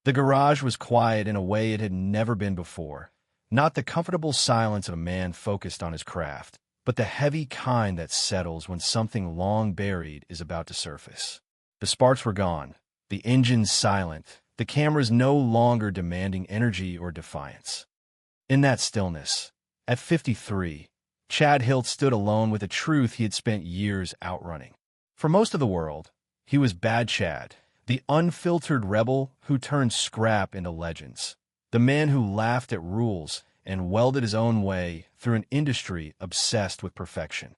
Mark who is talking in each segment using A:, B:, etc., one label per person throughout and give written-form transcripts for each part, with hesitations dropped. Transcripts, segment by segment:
A: The garage was quiet in a way it had never been before. Not the comfortable silence of a man focused on his craft, but the heavy kind that settles when something long buried is about to surface. The sparks were gone, the engines silent, the cameras no longer demanding energy or defiance. In that stillness, at 53, Chad Hilt stood alone with a truth he had spent years outrunning. For most of the world, he was Bad Chad, the unfiltered rebel who turned scrap into legends, the man who laughed at rules and welded his own way through an industry obsessed with perfection.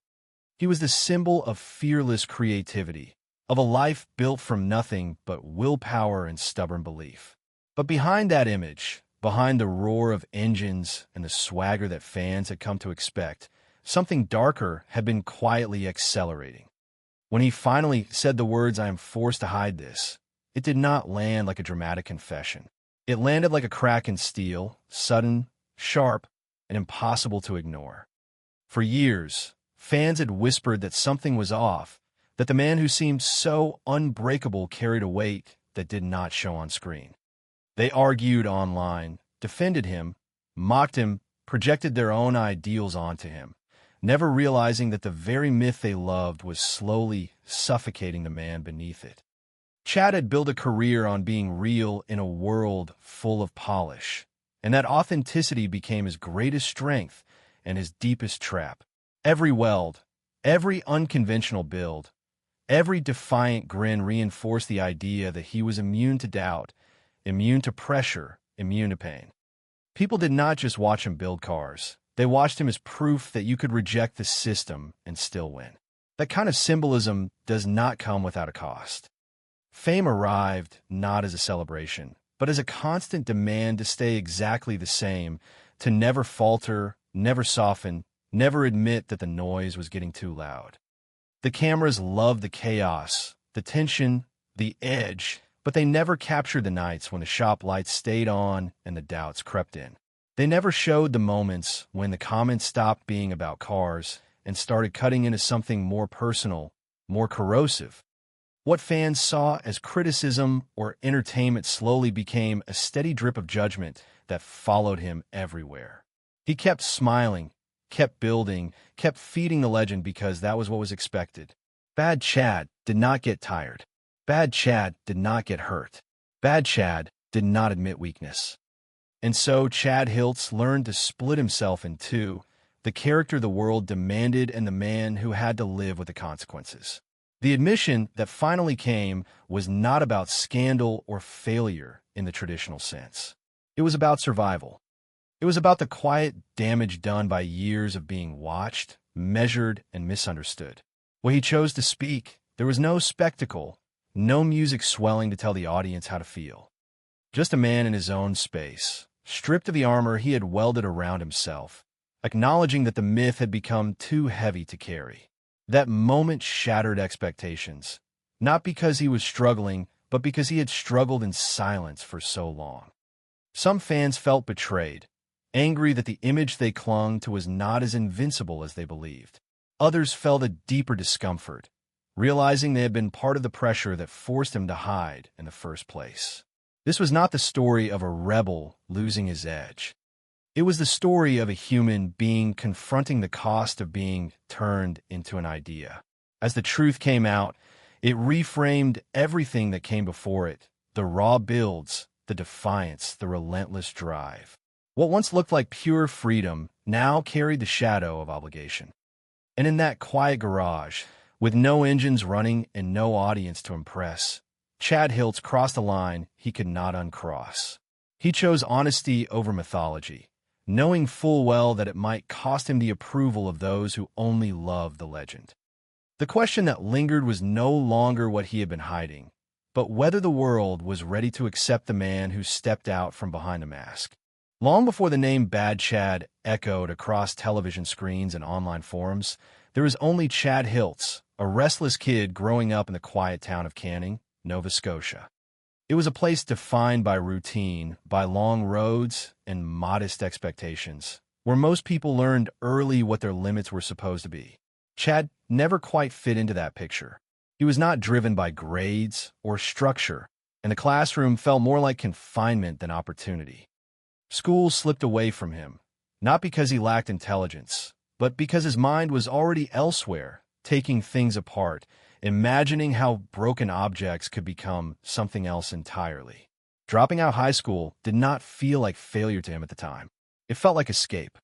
A: He was the symbol of fearless creativity, of a life built from nothing but willpower and stubborn belief. But behind that image, behind the roar of engines and the swagger that fans had come to expect, something darker had been quietly accelerating. When he finally said the words, "I am forced to hide this," it did not land like a dramatic confession. It landed like a crack in steel, sudden, sharp, and impossible to ignore. For years, fans had whispered that something was off, that the man who seemed so unbreakable carried a weight that did not show on screen. They argued online, defended him, mocked him, projected their own ideals onto him, never realizing that the very myth they loved was slowly suffocating the man beneath it. Chad had built a career on being real in a world full of polish, and that authenticity became his greatest strength and his deepest trap. Every weld, every unconventional build, every defiant grin reinforced the idea that he was immune to doubt, immune to pressure, immune to pain. People did not just watch him build cars. They watched him as proof that you could reject the system and still win. That kind of symbolism does not come without a cost. Fame arrived not as a celebration, but as a constant demand to stay exactly the same, to never falter, never soften, never admit that the noise was getting too loud. The cameras loved the chaos, the tension, the edge, but they never captured the nights when the shop lights stayed on and the doubts crept in. They never showed the moments when the comments stopped being about cars and started cutting into something more personal, more corrosive. What fans saw as criticism or entertainment slowly became a steady drip of judgment that followed him everywhere. He kept smiling, kept building, kept feeding the legend because that was what was expected. Bad Chad did not get tired. Bad Chad did not get hurt. Bad Chad did not admit weakness. And so Chad Hiltz learned to split himself in two, the character the world demanded and the man who had to live with the consequences. The admission that finally came was not about scandal or failure in the traditional sense. It was about survival. It was about the quiet damage done by years of being watched, measured, and misunderstood. When he chose to speak, there was no spectacle, no music swelling to tell the audience how to feel. Just a man in his own space, stripped of the armor he had welded around himself, acknowledging that the myth had become too heavy to carry. That moment shattered expectations, not because he was struggling, but because he had struggled in silence for so long. Some fans felt betrayed, angry that the image they clung to was not as invincible as they believed. Others felt a deeper discomfort, realizing they had been part of the pressure that forced him to hide in the first place. This was not the story of a rebel losing his edge. It was the story of a human being confronting the cost of being turned into an idea. As the truth came out, it reframed everything that came before it, the raw builds, the defiance, the relentless drive. What once looked like pure freedom now carried the shadow of obligation. And in that quiet garage, with no engines running and no audience to impress, Chad Hiltz crossed a line he could not uncross. He chose honesty over mythology, knowing full well that it might cost him the approval of those who only loved the legend. The question that lingered was no longer what he had been hiding, but whether the world was ready to accept the man who stepped out from behind the mask. Long before the name Bad Chad echoed across television screens and online forums, there was only Chad Hiltz, a restless kid growing up in the quiet town of Canning, Nova Scotia. It was a place defined by routine, by long roads, and modest expectations, where most people learned early what their limits were supposed to be. Chad never quite fit into that picture. He was not driven by grades or structure. and the classroom felt more like confinement than opportunity. School slipped away from him, not because he lacked intelligence, but because his mind was already elsewhere, taking things apart, imagining how broken objects could become something else entirely. Dropping out of high school did not feel like failure to him at the time. It felt like escape.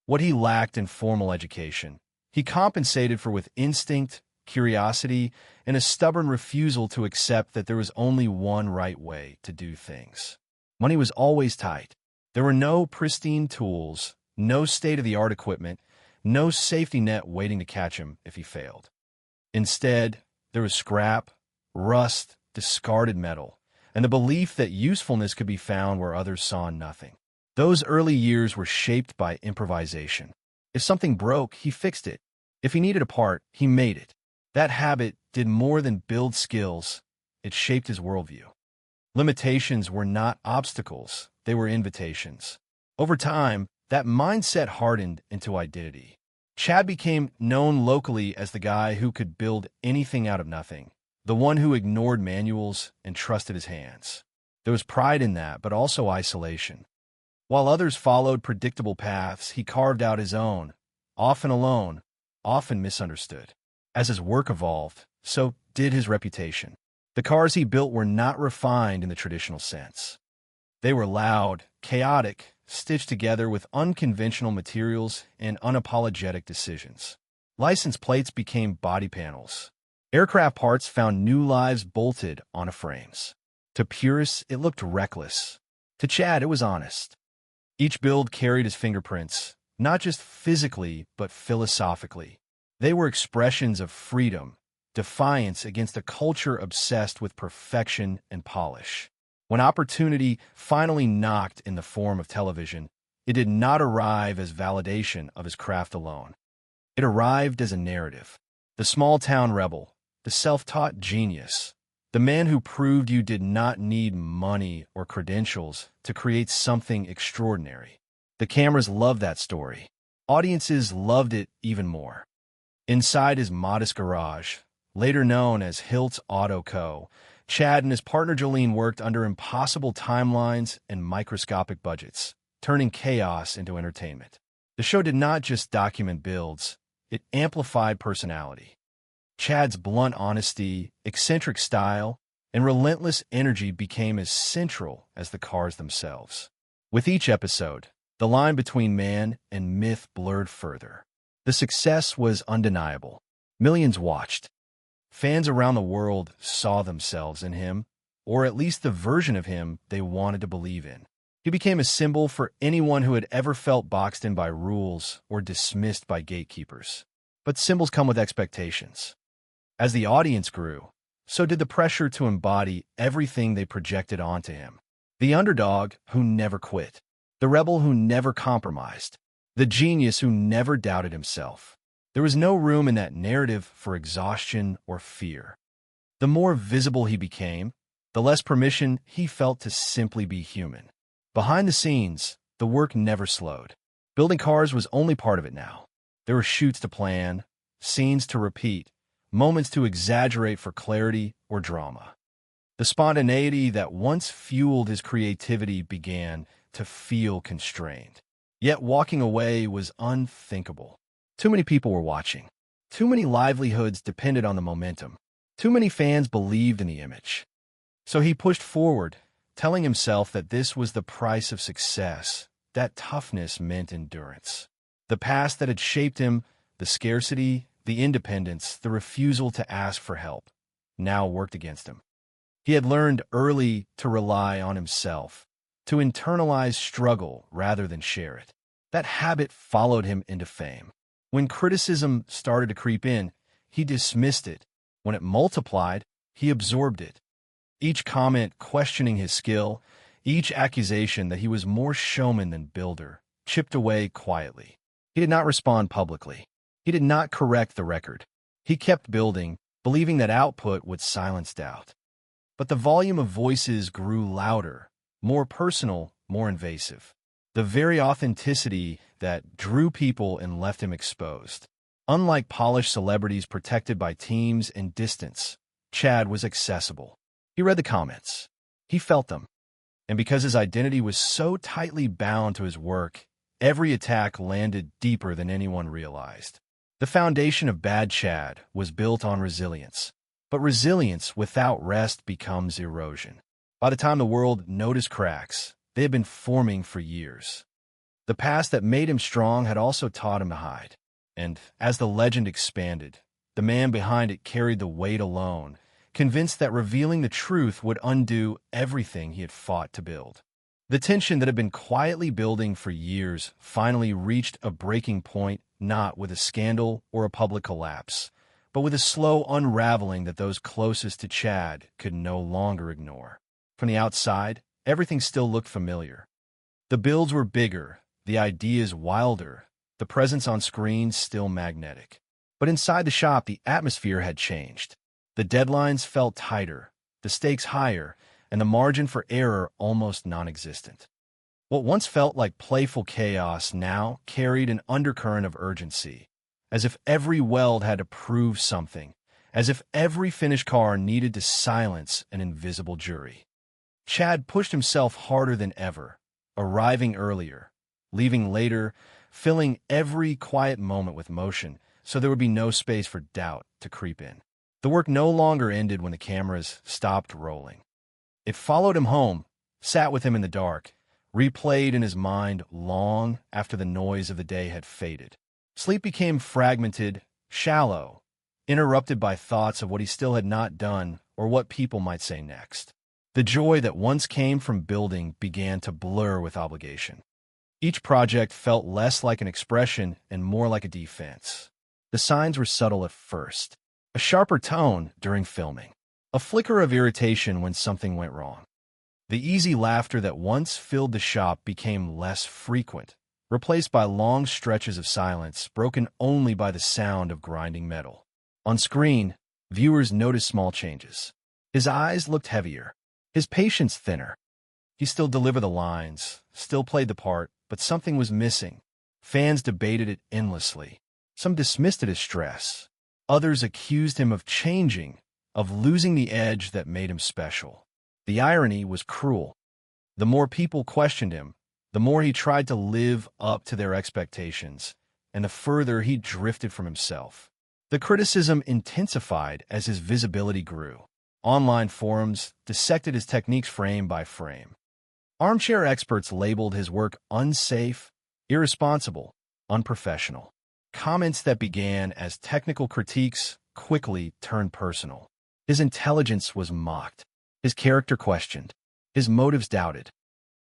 A: What he lacked in formal education, he compensated for with instinct, curiosity, and a stubborn refusal to accept that there was only one right way to do things. Money was always tight. There were no pristine tools, no state-of-the-art equipment, no safety net waiting to catch him if he failed. Instead, there was scrap, rust, discarded metal, and the belief that usefulness could be found where others saw nothing. Those early years were shaped by improvisation. If something broke, he fixed it. If he needed a part, he made it. That habit did more than build skills. It shaped his worldview. Limitations were not obstacles. They were invitations. Over time, that mindset hardened into identity. Chad became known locally as the guy who could build anything out of nothing, the one who ignored manuals and trusted his hands. There was pride in that, but also isolation. While others followed predictable paths, he carved out his own, often alone, often misunderstood. As his work evolved, so did his reputation. The cars he built were not refined in the traditional sense. They were loud, chaotic, stitched together with unconventional materials and unapologetic decisions. License plates became body panels. Aircraft parts found new lives bolted onto frames. To purists, it looked reckless. To Chad, it was honest. Each build carried his fingerprints, not just physically, but philosophically. They were expressions of freedom, defiance against a culture obsessed with perfection and polish. When opportunity finally knocked in the form of television, it did not arrive as validation of his craft alone. It arrived as a narrative. The small-town rebel, the self-taught genius, the man who proved you did not need money or credentials to create something extraordinary. The cameras loved that story. Audiences loved it even more. Inside his modest garage, later known as Hilt's Auto Co., Chad and his partner Jolene worked under impossible timelines and microscopic budgets, turning chaos into entertainment. The show did not just document builds, it amplified personality. Chad's blunt honesty, eccentric style, and relentless energy became as central as the cars themselves. With each episode, the line between man and myth blurred further. The success was undeniable. Millions watched. Fans around the world saw themselves in him, or at least the version of him they wanted to believe in. He became a symbol for anyone who had ever felt boxed in by rules or dismissed by gatekeepers. But symbols come with expectations. As the audience grew, so did the pressure to embody everything they projected onto him. The underdog who never quit. The rebel who never compromised. The genius who never doubted himself. There was no room in that narrative for exhaustion or fear. The more visible he became, the less permission he felt to simply be human. Behind the scenes, the work never slowed. Building cars was only part of it now. There were shoots to plan, scenes to repeat, moments to exaggerate for clarity or drama. The spontaneity that once fueled his creativity began to feel constrained. Yet walking away was unthinkable. Too many people were watching. Too many livelihoods depended on the momentum. Too many fans believed in the image. So he pushed forward, telling himself that this was the price of success, that toughness meant endurance. The past that had shaped him, the scarcity, the independence, the refusal to ask for help, now worked against him. He had learned early to rely on himself, to internalize struggle rather than share it. That habit followed him into fame. When criticism started to creep in, he dismissed it. When it multiplied, he absorbed it. Each comment questioning his skill, each accusation that he was more showman than builder, chipped away quietly. He did not respond publicly. He did not correct the record. He kept building, believing that output would silence doubt. But the volume of voices grew louder, more personal, more invasive. The very authenticity that drew people and left him exposed. Unlike polished celebrities protected by teams and distance, Chad was accessible. He read the comments. He felt them, and because his identity was so tightly bound to his work, every attack landed deeper than anyone realized. The foundation of Bad Chad was built on resilience, but resilience without rest becomes erosion. By the time the world noticed cracks, they had been forming for years. The past that made him strong had also taught him to hide, and as the legend expanded, the man behind it carried the weight alone, convinced that revealing the truth would undo everything he had fought to build. The tension that had been quietly building for years finally reached a breaking point, not with a scandal or a public collapse, but with a slow unraveling that those closest to Chad could no longer ignore. From the outside, everything still looked familiar. The builds were bigger, the ideas wilder, the presence on screen still magnetic. But inside the shop, the atmosphere had changed. The deadlines felt tighter, the stakes higher, and the margin for error almost non-existent. What once felt like playful chaos now carried an undercurrent of urgency, as if every weld had to prove something, as if every finished car needed to silence an invisible jury. Chad pushed himself harder than ever, arriving earlier, leaving later, filling every quiet moment with motion so there would be no space for doubt to creep in. The work no longer ended when the cameras stopped rolling. It followed him home, sat with him in the dark, replayed in his mind long after the noise of the day had faded. Sleep became fragmented, shallow, interrupted by thoughts of what he still had not done or what people might say next. The joy that once came from building began to blur with obligation. Each project felt less like an expression and more like a defense. The signs were subtle at first. A sharper tone during filming. A flicker of irritation when something went wrong. The easy laughter that once filled the shop became less frequent, replaced by long stretches of silence broken only by the sound of grinding metal. On screen, viewers noticed small changes. His eyes looked heavier, his patience thinner. He still delivered the lines, still played the part, but something was missing. Fans debated it endlessly. Some dismissed it as stress. Others accused him of changing, of losing the edge that made him special. The irony was cruel. The more people questioned him, the more he tried to live up to their expectations, and the further he drifted from himself. The criticism intensified as his visibility grew. Online forums dissected his techniques frame by frame. Armchair experts labeled his work unsafe, irresponsible, unprofessional. Comments that began as technical critiques quickly turned personal. His intelligence was mocked, his character questioned, his motives doubted.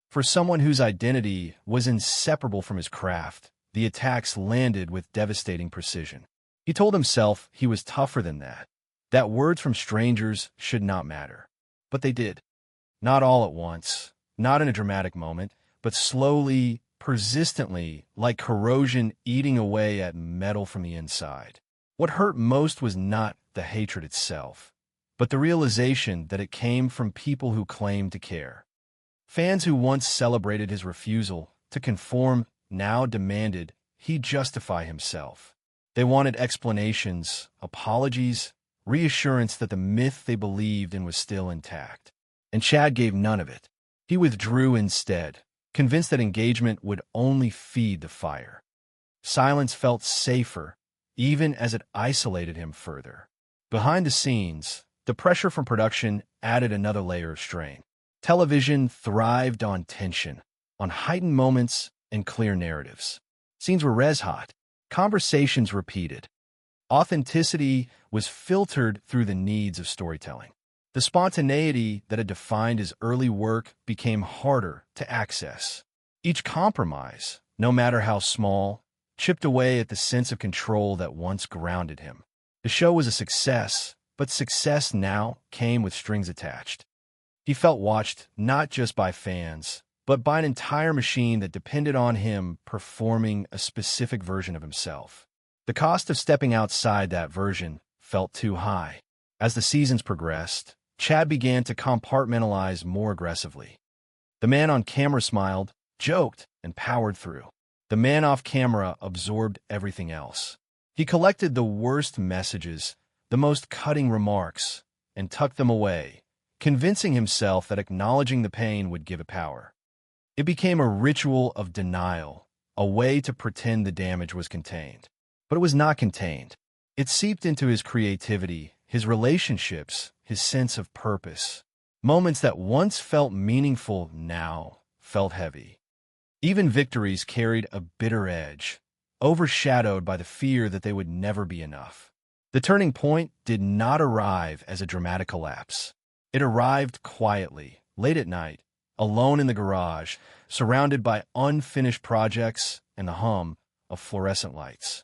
A: For someone whose identity was inseparable from his craft, the attacks landed with devastating precision. He told himself he was tougher than that words from strangers should not matter. But they did. Not all at once, not in a dramatic moment, but slowly, persistently, like corrosion eating away at metal from the inside. What hurt most was not the hatred itself, but the realization that it came from people who claimed to care. Fans who once celebrated his refusal to conform now demanded he justify himself. They wanted explanations, apologies, reassurance that the myth they believed in was still intact. And Chad gave none of it. He withdrew instead, convinced that engagement would only feed the fire. Silence felt safer, even as it isolated him further. Behind the scenes, the pressure from production added another layer of strain. Television thrived on tension, on heightened moments and clear narratives. Scenes were red-hot, conversations repeated. Authenticity was filtered through the needs of storytelling. The spontaneity that had defined his early work became harder to access. Each compromise, no matter how small, chipped away at the sense of control that once grounded him. The show was a success, but success now came with strings attached. He felt watched not just by fans, but by an entire machine that depended on him performing a specific version of himself. The cost of stepping outside that version felt too high. As the seasons progressed, Chad began to compartmentalize more aggressively. The man on camera smiled, joked, and powered through. The man off camera absorbed everything else. He collected the worst messages, the most cutting remarks, and tucked them away, convincing himself that acknowledging the pain would give it power. It became a ritual of denial, a way to pretend the damage was contained. But it was not contained. It seeped into his creativity, his relationships, his sense of purpose. Moments that once felt meaningful now felt heavy. Even victories carried a bitter edge, overshadowed by the fear that they would never be enough. The turning point did not arrive as a dramatic collapse. It arrived quietly, late at night, alone in the garage, surrounded by unfinished projects and the hum of fluorescent lights.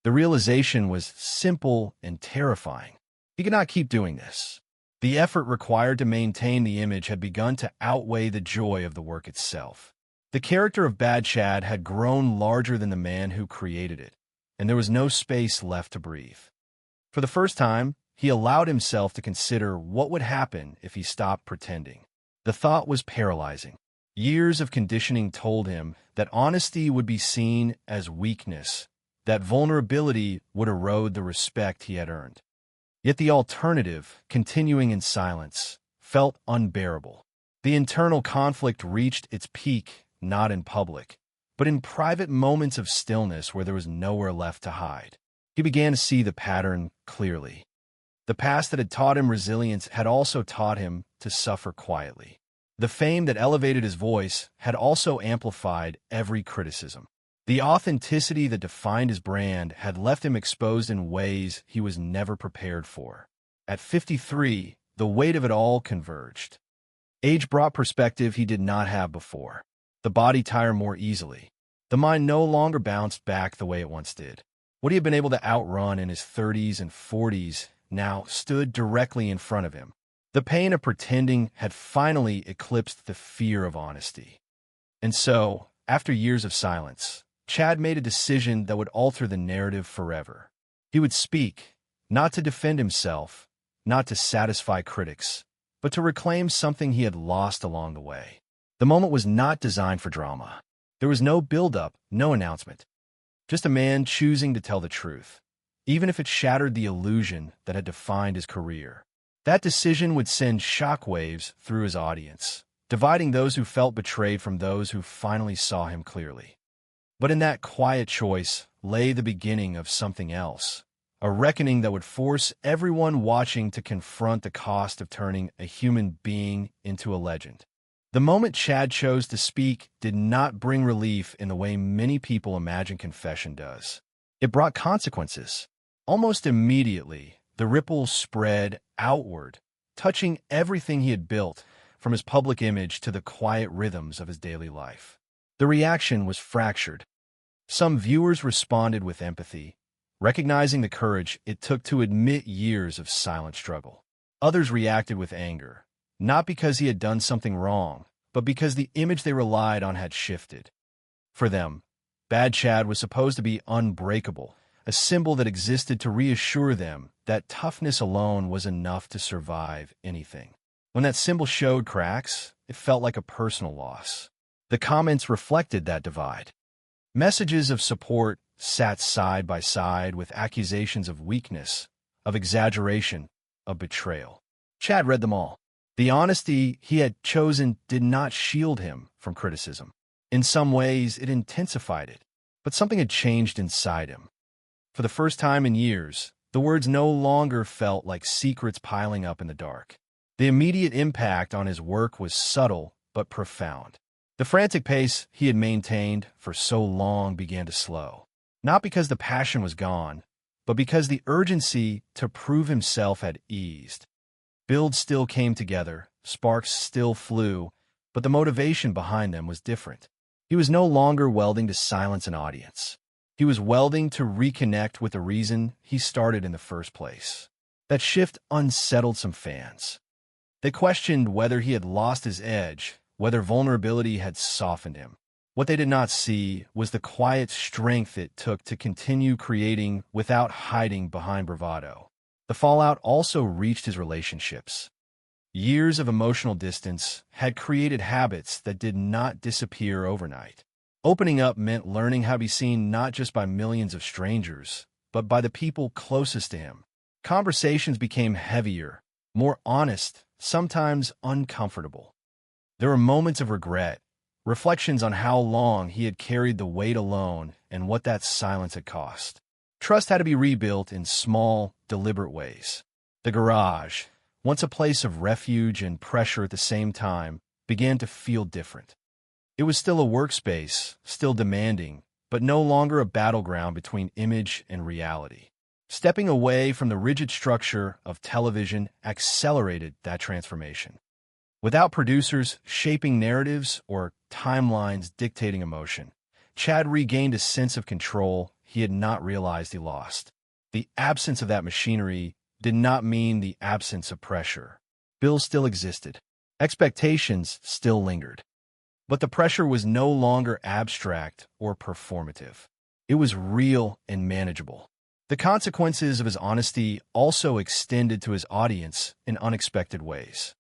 A: The realization was simple and terrifying. He could not keep doing this. The effort required to maintain the image had begun to outweigh the joy of the work itself. The character of Bad Chad had grown larger than the man who created it, and there was no space left to breathe. For the first time, he allowed himself to consider what would happen if he stopped pretending. The thought was paralyzing. Years of conditioning told him that honesty would be seen as weakness, that vulnerability would erode the respect he had earned. Yet the alternative, continuing in silence, felt unbearable. The internal conflict reached its peak not in public, but in private moments of stillness where there was nowhere left to hide. He began to see the pattern clearly. The past that had taught him resilience had also taught him to suffer quietly. The fame that elevated his voice had also amplified every criticism. The authenticity that defined his brand had left him exposed in ways he was never prepared for. At 53, the weight of it all converged. Age brought perspective he did not have before. The body tired more easily. The mind no longer bounced back the way it once did. What he had been able to outrun in his 30s and 40s now stood directly in front of him. The pain of pretending had finally eclipsed the fear of honesty. And so, after years of silence, Chad made a decision that would alter the narrative forever. He would speak, not to defend himself, not to satisfy critics, but to reclaim something he had lost along the way. The moment was not designed for drama. There was no build-up, no announcement. Just a man choosing to tell the truth, even if it shattered the illusion that had defined his career. That decision would send shockwaves through his audience, dividing those who felt betrayed from those who finally saw him clearly. But in that quiet choice lay the beginning of something else, a reckoning that would force everyone watching to confront the cost of turning a human being into a legend. The moment Chad chose to speak did not bring relief in the way many people imagine confession does. It brought consequences. Almost immediately, the ripple spread outward, touching everything he had built, from his public image to the quiet rhythms of his daily life. The reaction was fractured. Some viewers responded with empathy, recognizing the courage it took to admit years of silent struggle. Others reacted with anger, not because he had done something wrong, but because the image they relied on had shifted. For them, Bad Chad was supposed to be unbreakable, a symbol that existed to reassure them that toughness alone was enough to survive anything. When that symbol showed cracks, it felt like a personal loss. The comments reflected that divide. Messages of support sat side by side with accusations of weakness, of exaggeration, of betrayal. Chad read them all. The honesty he had chosen did not shield him from criticism. In some ways, it intensified it, but something had changed inside him. For the first time in years, the words no longer felt like secrets piling up in the dark. The immediate impact on his work was subtle but profound. The frantic pace he had maintained for so long began to slow, not because the passion was gone, but because the urgency to prove himself had eased. Builds still came together, sparks still flew, but the motivation behind them was different. He was no longer welding to silence an audience. He was welding to reconnect with the reason he started in the first place. That shift unsettled some fans. They questioned whether he had lost his edge, whether vulnerability had softened him. What they did not see was the quiet strength it took to continue creating without hiding behind bravado. The fallout also reached his relationships. Years of emotional distance had created habits that did not disappear overnight. Opening up meant learning how to be seen not just by millions of strangers, but by the people closest to him. Conversations became heavier, more honest, sometimes uncomfortable. There were moments of regret, reflections on how long he had carried the weight alone and what that silence had cost. Trust had to be rebuilt in small, deliberate ways. The garage, once a place of refuge and pressure at the same time, began to feel different. It was still a workspace, still demanding, but no longer a battleground between image and reality. Stepping away from the rigid structure of television accelerated that transformation. Without producers shaping narratives or timelines dictating emotion, Chad regained a sense of control he had not realized he lost. The absence of that machinery did not mean the absence of pressure. Bills still existed. Expectations still lingered. But the pressure was no longer abstract or performative. It was real and manageable. The consequences of his honesty also extended to his audience in unexpected ways.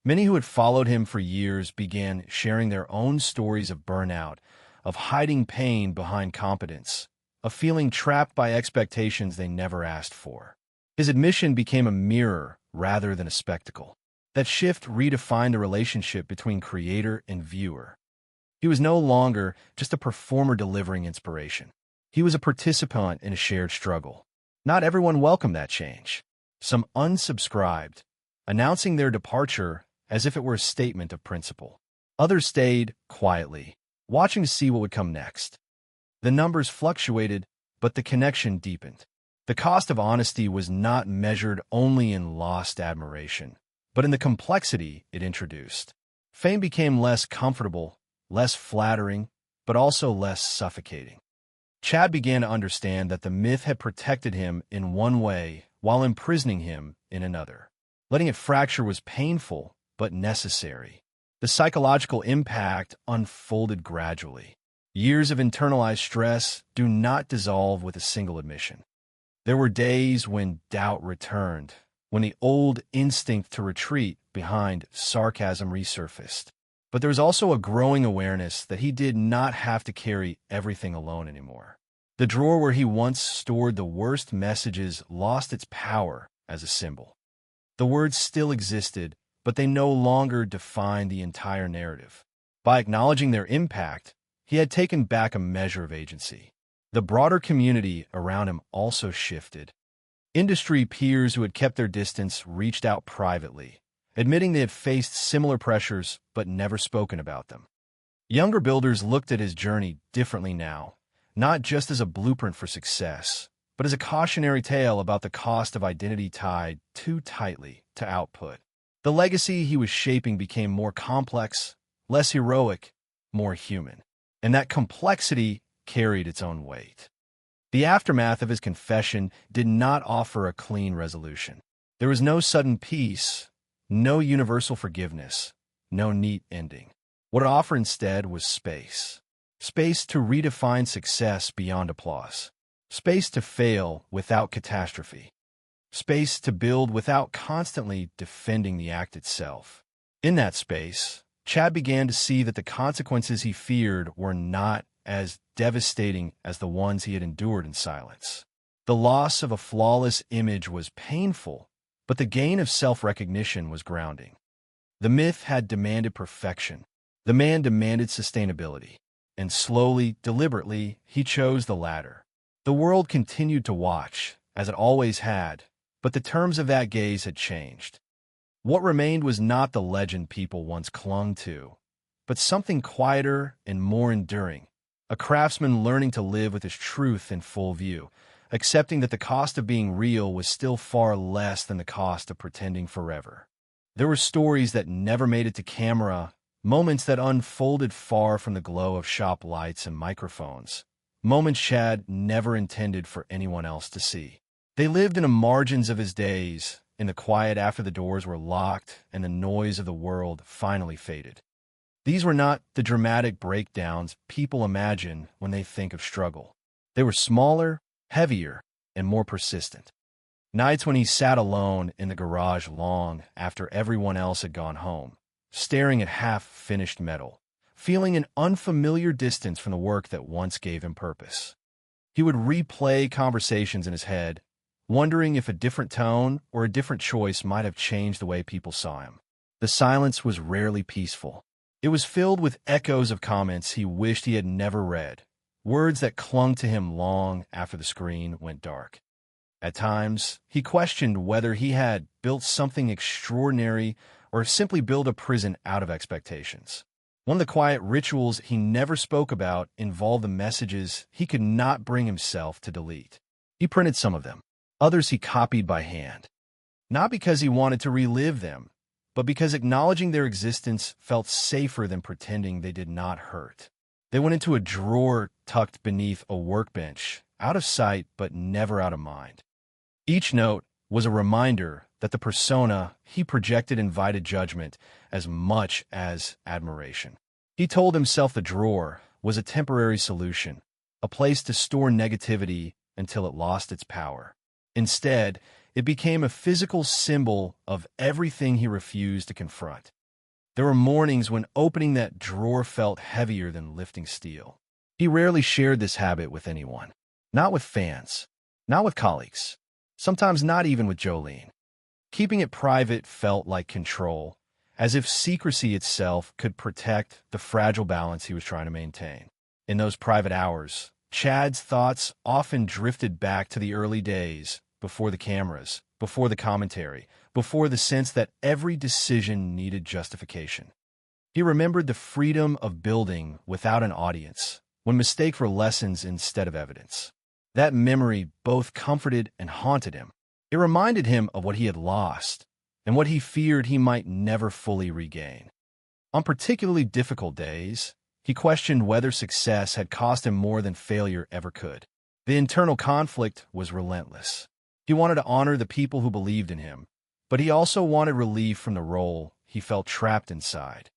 A: Many who had followed him for years began sharing their own stories of burnout, of hiding pain behind competence, of feeling trapped by expectations they never asked for. His admission became a mirror rather than a spectacle. That shift redefined the relationship between creator and viewer. He was no longer just a performer delivering inspiration. He was a participant in a shared struggle. Not everyone welcomed that change. Some unsubscribed, announcing their departure as if it were a statement of principle. Others stayed quietly, watching to see what would come next. The numbers fluctuated, but the connection deepened. The cost of honesty was not measured only in lost admiration, but in the complexity it introduced. Fame became less comfortable, less flattering, but also less suffocating. Chad began to understand that the myth had protected him in one way while imprisoning him in another. Letting it fracture was painful, but necessary. The psychological impact unfolded gradually. Years of internalized stress do not dissolve with a single admission. There were days when doubt returned, when the old instinct to retreat behind sarcasm resurfaced. But there was also a growing awareness that he did not have to carry everything alone anymore. The drawer where he once stored the worst messages lost its power as a symbol. The words still existed, but they no longer defined the entire narrative. By acknowledging their impact, he had taken back a measure of agency. The broader community around him also shifted. Industry peers who had kept their distance reached out privately, admitting they had faced similar pressures but never spoken about them. Younger builders looked at his journey differently now, not just as a blueprint for success, but as a cautionary tale about the cost of identity tied too tightly to output. The legacy he was shaping became more complex, less heroic, more human. And that complexity carried its own weight. The aftermath of his confession did not offer a clean resolution. There was no sudden peace, no universal forgiveness, no neat ending. What it offered instead was space. Space to redefine success beyond applause. Space to fail without catastrophe. Space to build without constantly defending the act itself. In that space, Chad began to see that the consequences he feared were not as devastating as the ones he had endured in silence. The loss of a flawless image was painful, but the gain of self-recognition was grounding. The myth had demanded perfection. The man demanded sustainability. And slowly, deliberately, he chose the latter. The world continued to watch, as it always had, but the terms of that gaze had changed. What remained was not the legend people once clung to, but something quieter and more enduring. A craftsman learning to live with his truth in full view, accepting that the cost of being real was still far less than the cost of pretending forever. There were stories that never made it to camera, moments that unfolded far from the glow of shop lights and microphones, moments Chad never intended for anyone else to see. They lived in the margins of his days, in the quiet after the doors were locked and the noise of the world finally faded. These were not the dramatic breakdowns people imagine when they think of struggle. They were smaller, heavier, and more persistent. Nights when he sat alone in the garage long after everyone else had gone home, staring at half-finished metal, feeling an unfamiliar distance from the work that once gave him purpose. He would replay conversations in his head, wondering if a different tone or a different choice might have changed the way people saw him. The silence was rarely peaceful. It was filled with echoes of comments he wished he had never read, words that clung to him long after the screen went dark. At times, he questioned whether he had built something extraordinary or simply built a prison out of expectations. One of the quiet rituals he never spoke about involved the messages he could not bring himself to delete. He printed some of them. Others he copied by hand. Not because he wanted to relive them, but because acknowledging their existence felt safer than pretending they did not hurt. They went into a drawer tucked beneath a workbench, out of sight but never out of mind. Each note was a reminder that the persona he projected invited judgment as much as admiration. He told himself the drawer was a temporary solution, a place to store negativity until it lost its power. Instead, it became a physical symbol of everything he refused to confront. There were mornings when opening that drawer felt heavier than lifting steel. He rarely shared this habit with anyone. Not with fans. Not with colleagues. Sometimes not even with Jolene. Keeping it private felt like control, as if secrecy itself could protect the fragile balance he was trying to maintain. In those private hours, Chad's thoughts often drifted back to the early days, before the cameras, before the commentary, before the sense that every decision needed justification. He remembered the freedom of building without an audience, when mistakes were lessons instead of evidence. That memory both comforted and haunted him. It reminded him of what he had lost and what he feared he might never fully regain. On particularly difficult days, he questioned whether success had cost him more than failure ever could. The internal conflict was relentless. He wanted to honor the people who believed in him, but he also wanted relief from the role he felt trapped inside.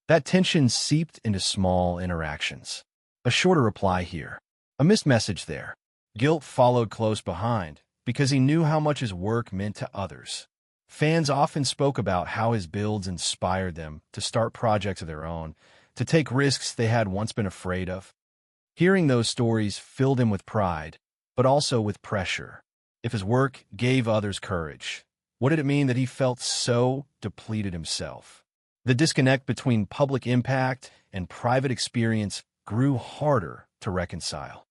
A: That tension seeped into small interactions. A shorter reply here. A missed message there. Guilt followed close behind, because he knew how much his work meant to others. Fans often spoke about how his builds inspired them to start projects of their own, to take risks they had once been afraid of. Hearing those stories filled him with pride, but also with pressure. If his work gave others courage, what did it mean that he felt so depleted himself? The disconnect between public impact and private experience grew harder to reconcile.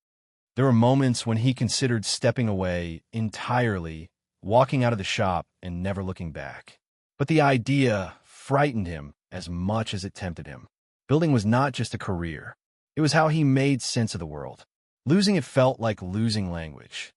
A: There were moments when he considered stepping away entirely, walking out of the shop and never looking back. But the idea frightened him as much as it tempted him. Building was not just a career. It was how he made sense of the world. Losing it felt like losing language.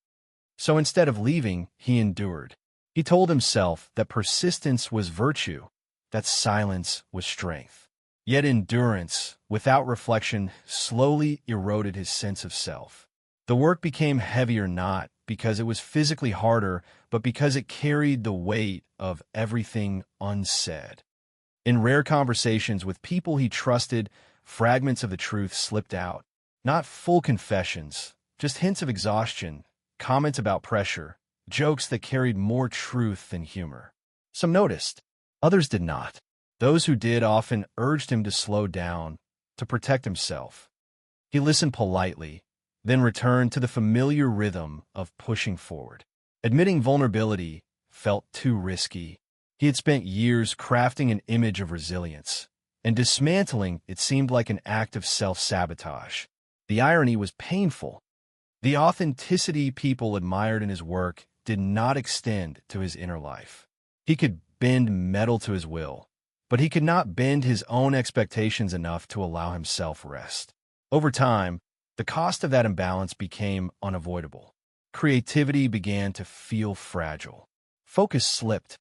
A: So instead of leaving, he endured. He told himself that persistence was virtue, that silence was strength. Yet endurance, without reflection, slowly eroded his sense of self. The work became heavier not because it was physically harder, but because it carried the weight of everything unsaid. In rare conversations with people he trusted, fragments of the truth slipped out. Not full confessions, just hints of exhaustion, comments about pressure, jokes that carried more truth than humor. Some noticed, others did not. Those who did often urged him to slow down, to protect himself. He listened politely, then returned to the familiar rhythm of pushing forward. Admitting vulnerability felt too risky. He had spent years crafting an image of resilience, and dismantling it seemed like an act of self-sabotage. The irony was painful. The authenticity people admired in his work did not extend to his inner life. He could bend metal to his will, but he could not bend his own expectations enough to allow himself rest. Over time, the cost of that imbalance became unavoidable. Creativity began to feel fragile. Focus slipped.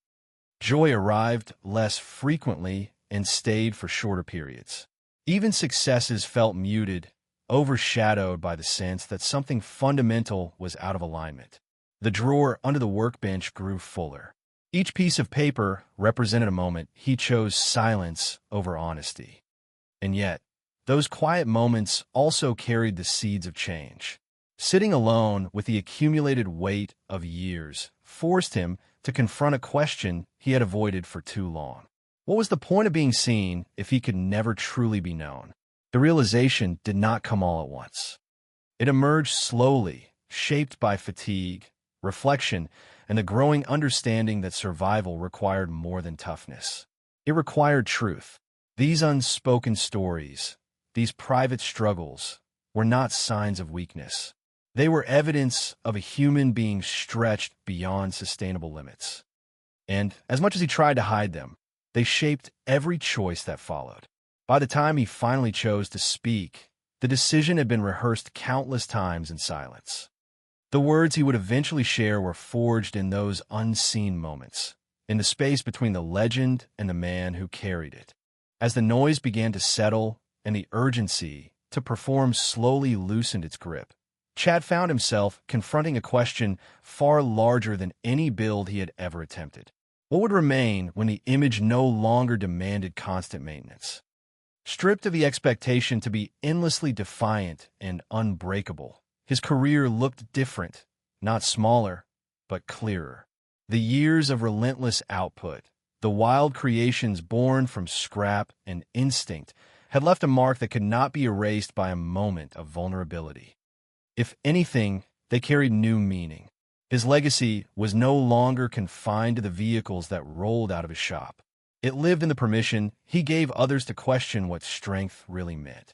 A: Joy arrived less frequently and stayed for shorter periods. Even successes felt muted, overshadowed by the sense that something fundamental was out of alignment. The drawer under the workbench grew fuller. Each piece of paper represented a moment he chose silence over honesty. And yet, those quiet moments also carried the seeds of change. Sitting alone with the accumulated weight of years forced him to confront a question he had avoided for too long. What was the point of being seen if he could never truly be known? The realization did not come all at once. It emerged slowly, shaped by fatigue, reflection, and the growing understanding that survival required more than toughness. It required truth. These unspoken stories, these private struggles, were not signs of weakness. They were evidence of a human being stretched beyond sustainable limits. And, as much as he tried to hide them, they shaped every choice that followed. By the time he finally chose to speak, the decision had been rehearsed countless times in silence. The words he would eventually share were forged in those unseen moments, in the space between the legend and the man who carried it. As the noise began to settle and the urgency to perform slowly loosened its grip, Chad found himself confronting a question far larger than any build he had ever attempted. What would remain when the image no longer demanded constant maintenance? Stripped of the expectation to be endlessly defiant and unbreakable, his career looked different, not smaller, but clearer. The years of relentless output, the wild creations born from scrap and instinct, had left a mark that could not be erased by a moment of vulnerability. If anything, they carried new meaning. His legacy was no longer confined to the vehicles that rolled out of his shop. It lived in the permission he gave others to question what strength really meant.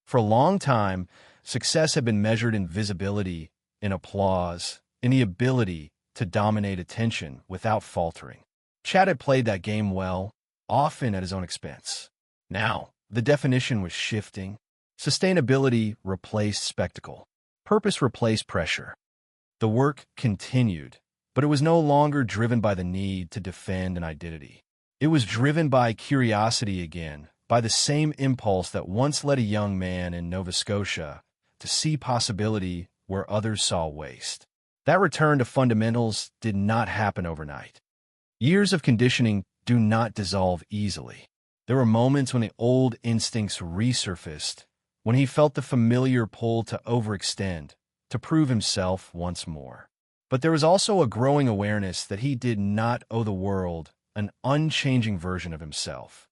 A: For a long time, success had been measured in visibility, in applause, in the ability to dominate attention without faltering. Chad had played that game well, often at his own expense. Now, the definition was shifting. Sustainability replaced spectacle. Purpose replaced pressure. The work continued, but it was no longer driven by the need to defend an identity. It was driven by curiosity again, by the same impulse that once led a young man in Nova Scotia to see possibility where others saw waste. That return to fundamentals did not happen overnight. Years of conditioning do not dissolve easily. There were moments when the old instincts resurfaced, when he felt the familiar pull to overextend, to prove himself once more. But there was also a growing awareness that he did not owe the world an unchanging version of himself.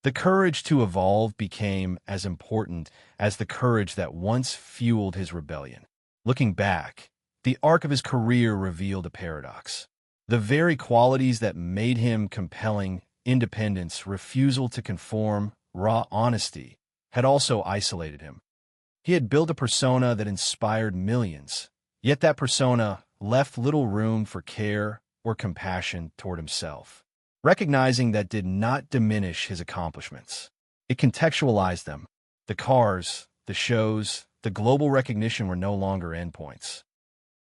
A: The courage to evolve became as important as the courage that once fueled his rebellion. Looking back, the arc of his career revealed a paradox. The very qualities that made him compelling, independence, refusal to conform, raw honesty, had also isolated him. He had built a persona that inspired millions, yet that persona left little room for care or compassion toward himself. Recognizing that did not diminish his accomplishments. It contextualized them. The cars, the shows, the global recognition were no longer endpoints.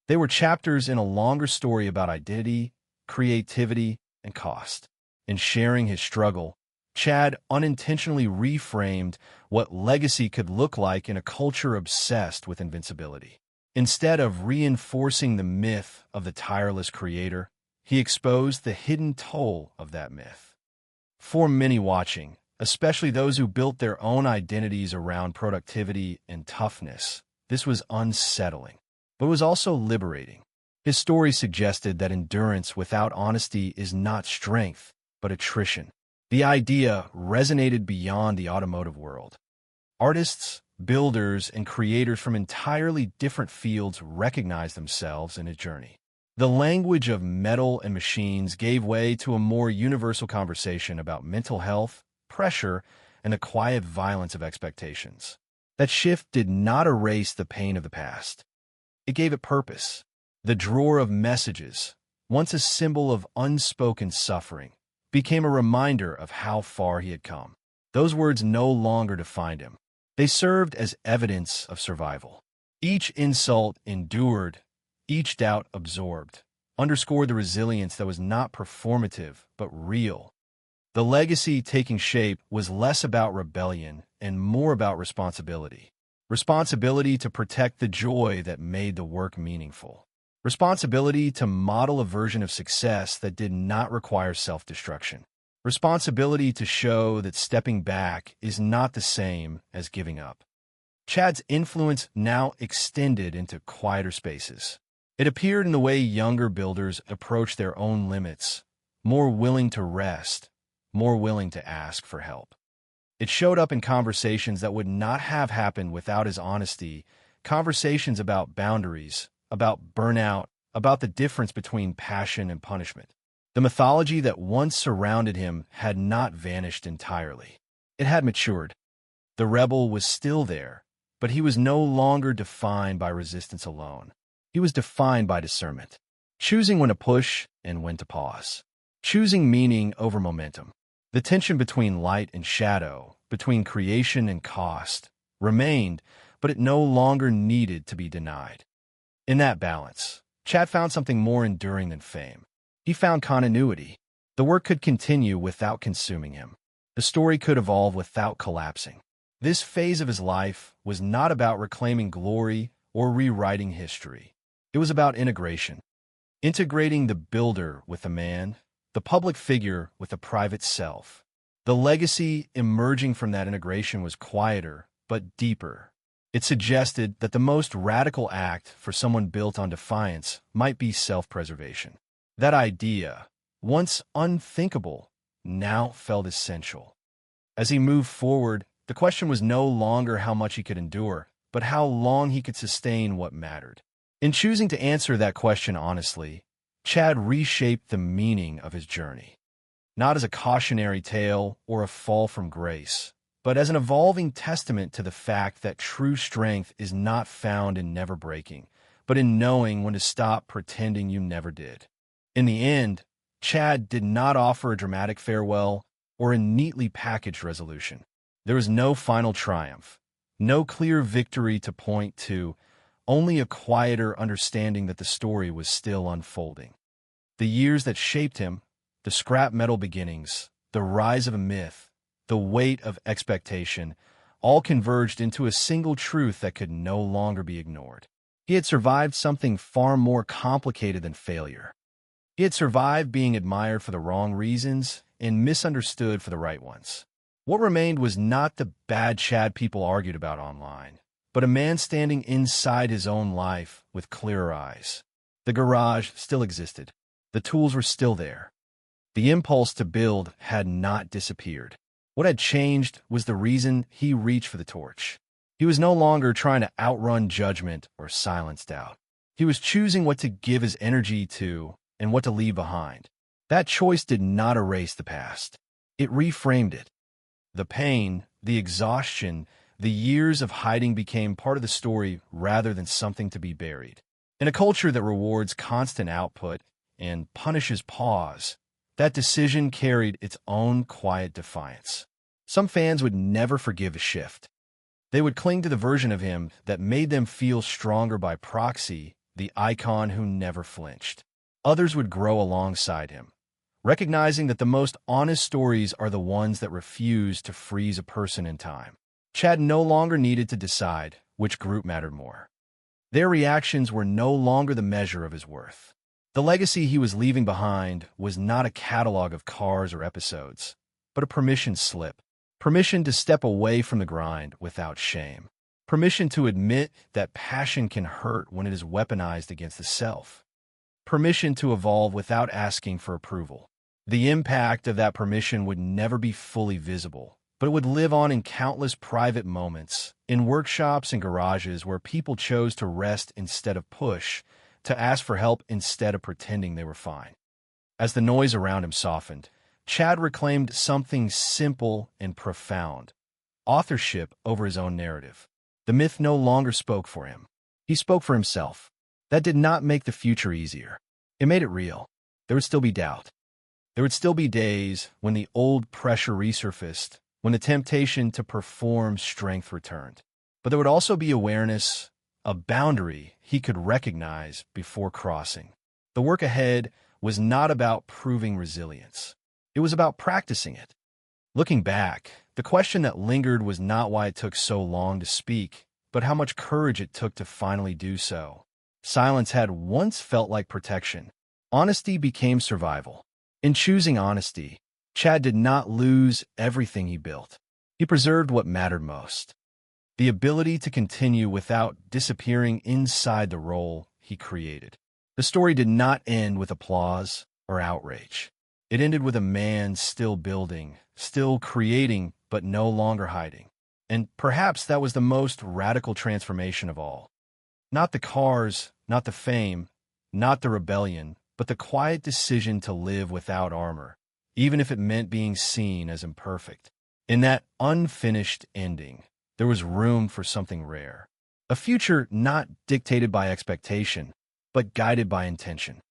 A: They were chapters in a longer story about identity, creativity, and cost. In sharing his struggle, Chad unintentionally reframed what legacy could look like in a culture obsessed with invincibility. Instead of reinforcing the myth of the tireless creator, he exposed the hidden toll of that myth. For many watching, especially those who built their own identities around productivity and toughness, this was unsettling, but it was also liberating. His story suggested that endurance without honesty is not strength, but attrition. The idea resonated beyond the automotive world. Artists, builders, and creators from entirely different fields recognized themselves in his journey. The language of metal and machines gave way to a more universal conversation about mental health, pressure, and the quiet violence of expectations. That shift did not erase the pain of the past. It gave it purpose. The drawer of messages, once a symbol of unspoken suffering, became a reminder of how far he had come. Those words no longer defined him. They served as evidence of survival. Each insult endured, each doubt absorbed, underscored the resilience that was not performative, but real. The legacy taking shape was less about rebellion and more about responsibility. Responsibility to protect the joy that made the work meaningful. Responsibility to model a version of success that did not require self-destruction. Responsibility to show that stepping back is not the same as giving up. Chad's influence now extended into quieter spaces. It appeared in the way younger builders approached their own limits, more willing to rest, more willing to ask for help. It showed up in conversations that would not have happened without his honesty, conversations about boundaries, about burnout, about the difference between passion and punishment. The mythology that once surrounded him had not vanished entirely. It had matured. The rebel was still there, but he was no longer defined by resistance alone. He was defined by discernment, choosing when to push and when to pause, choosing meaning over momentum. The tension between light and shadow, between creation and cost, remained, but it no longer needed to be denied. In that balance, Chad found something more enduring than fame. He found continuity. The work could continue without consuming him. The story could evolve without collapsing. This phase of his life was not about reclaiming glory or rewriting history. It was about integration, integrating the builder with the man, the public figure with the private self. The legacy emerging from that integration was quieter, but deeper. It suggested that the most radical act for someone built on defiance might be self-preservation. That idea, once unthinkable, now felt essential. As he moved forward, the question was no longer how much he could endure, but how long he could sustain what mattered. In choosing to answer that question honestly, Chad reshaped the meaning of his journey. Not as a cautionary tale or a fall from grace, but as an evolving testament to the fact that true strength is not found in never breaking, but in knowing when to stop pretending you never did. In the end, Chad did not offer a dramatic farewell or a neatly packaged resolution. There was no final triumph, no clear victory to point to, only a quieter understanding that the story was still unfolding. The years that shaped him, the scrap metal beginnings, the rise of a myth, the weight of expectation, all converged into a single truth that could no longer be ignored. He had survived something far more complicated than failure. He had survived being admired for the wrong reasons and misunderstood for the right ones. What remained was not the bad Chad people argued about online, but a man standing inside his own life with clearer eyes. The garage still existed. The tools were still there. The impulse to build had not disappeared. What had changed was the reason he reached for the torch. He was no longer trying to outrun judgment or silence doubt. He was choosing what to give his energy to and what to leave behind. That choice did not erase the past. It reframed it. The pain, the exhaustion, the years of hiding became part of the story rather than something to be buried. In a culture that rewards constant output and punishes pause, that decision carried its own quiet defiance. Some fans would never forgive a shift. They would cling to the version of him that made them feel stronger by proxy, the icon who never flinched. Others would grow alongside him, recognizing that the most honest stories are the ones that refuse to freeze a person in time. Chad no longer needed to decide which group mattered more. Their reactions were no longer the measure of his worth. The legacy he was leaving behind was not a catalog of cars or episodes, but a permission slip. Permission to step away from the grind without shame. Permission to admit that passion can hurt when it is weaponized against the self. Permission to evolve without asking for approval. The impact of that permission would never be fully visible, but it would live on in countless private moments, in workshops and garages where people chose to rest instead of push, to ask for help instead of pretending they were fine. As the noise around him softened, Chad reclaimed something simple and profound: authorship over his own narrative. The myth no longer spoke for him. He spoke for himself. That did not make the future easier. It made it real. There would still be doubt. There would still be days when the old pressure resurfaced, when the temptation to perform strength returned. But there would also be awareness, a boundary he could recognize before crossing. The work ahead was not about proving resilience. It was about practicing it. Looking back, the question that lingered was not why it took so long to speak, but how much courage it took to finally do so. Silence had once felt like protection. Honesty became survival. In choosing honesty, Chad did not lose everything he built. He preserved what mattered most: the ability to continue without disappearing inside the role he created. The story did not end with applause or outrage. It ended with a man still building, still creating, but no longer hiding. And perhaps that was the most radical transformation of all. Not the cars, not the fame, Not the rebellion, but the quiet decision to live without armor, even if it meant being seen as imperfect. In that unfinished ending, there was room for something rare. A future not dictated by expectation, but guided by intention.